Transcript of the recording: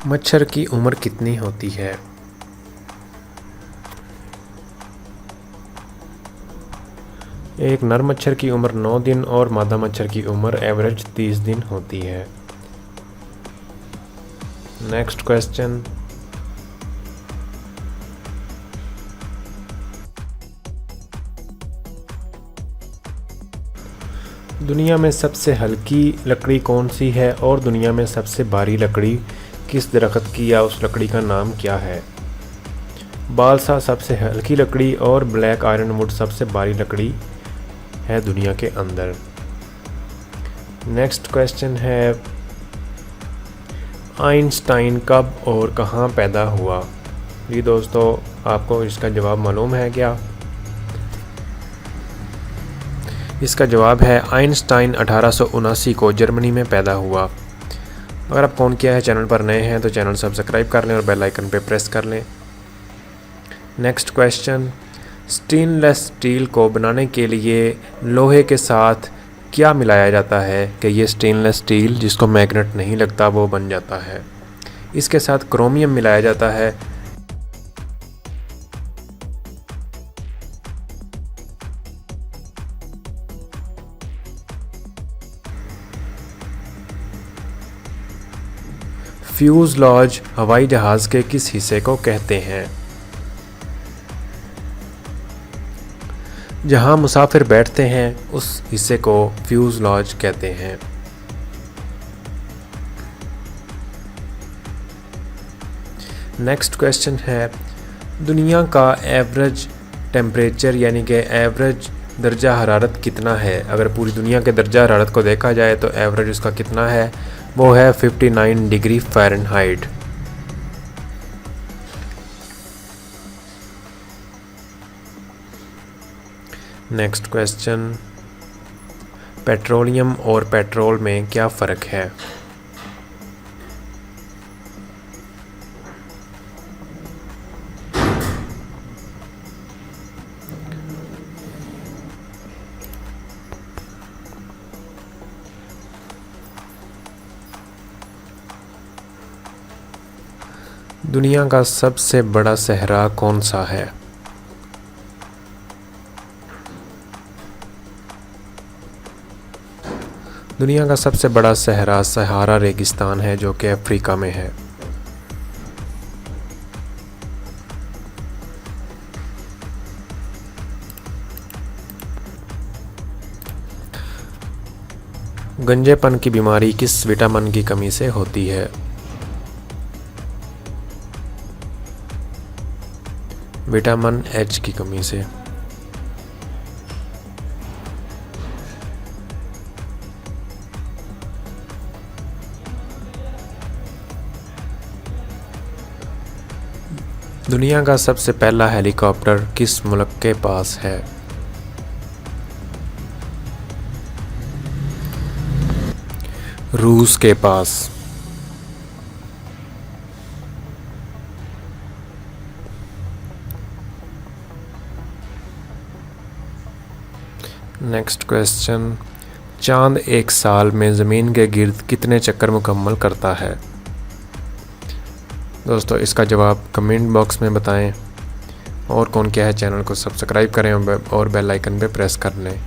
मच्छर की उम्र कितनी होती है? एक नर मच्छर की उम्र 9 दिन और मादा मच्छर की उम्र एवरेज 30 दिन होती है। नेक्स्ट क्वेश्चन, दुनिया में सबसे हल्की लकड़ी कौन सी है और दुनिया में सबसे भारी लकड़ी किस दरख्त की या उस लकड़ी का नाम क्या है? बालसा सबसे हल्की लकड़ी और ब्लैक आयरन वुड सबसे भारी लकड़ी है दुनिया के अंदर। नेक्स्ट क्वेश्चन है, आइंस्टाइन कब और कहाँ पैदा हुआ? जी दोस्तों, आपको इसका जवाब मालूम है क्या? इसका जवाब है आइंस्टाइन 1879 को जर्मनी में पैदा हुआ। अगर आप कौन किया है चैनल पर नए हैं तो चैनल सब्सक्राइब कर लें और बेल आइकन पे प्रेस कर लें। नेक्स्ट क्वेश्चन, स्टेनलेस स्टील को बनाने के लिए लोहे के साथ क्या मिलाया जाता है कि ये स्टेनलेस स्टील जिसको मैग्नेट नहीं लगता वो बन जाता है? इसके साथ क्रोमियम मिलाया जाता है। फ्यूज़लाज हवाई जहाज़ के किस हिस्से को कहते हैं? जहां मुसाफिर बैठते हैं उस हिस्से को फ्यूज़लाज कहते हैं। नेक्स्ट क्वेश्चन है, दुनिया का एवरेज टेम्परेचर यानी कि एवरेज दर्जा हरारत कितना है? अगर पूरी दुनिया के दर्जा हरारत को देखा जाए तो एवरेज उसका कितना है? वो है 59 degree Fahrenheit. Next question, petroleum और पेट्रोल में क्या फ़र्क है? दुनिया का सबसे बड़ा सहरा कौन सा है? दुनिया का सबसे बड़ा सहरा सहारा रेगिस्तान है जो कि अफ्रीका में है। गंजेपन की बीमारी किस विटामिन की कमी से होती है? विटामिन एच की कमी से। दुनिया का सबसे पहला हेलीकॉप्टर किस मुल्क के पास है? रूस के पास। नेक्स्ट क्वेश्चन, चांद एक साल में ज़मीन के गिर्द कितने चक्कर मुकम्मल करता है? दोस्तों, इसका जवाब कमेंट बॉक्स में बताएं और कौन क्या है चैनल को सब्सक्राइब करें और बेल आइकन पे प्रेस कर लें।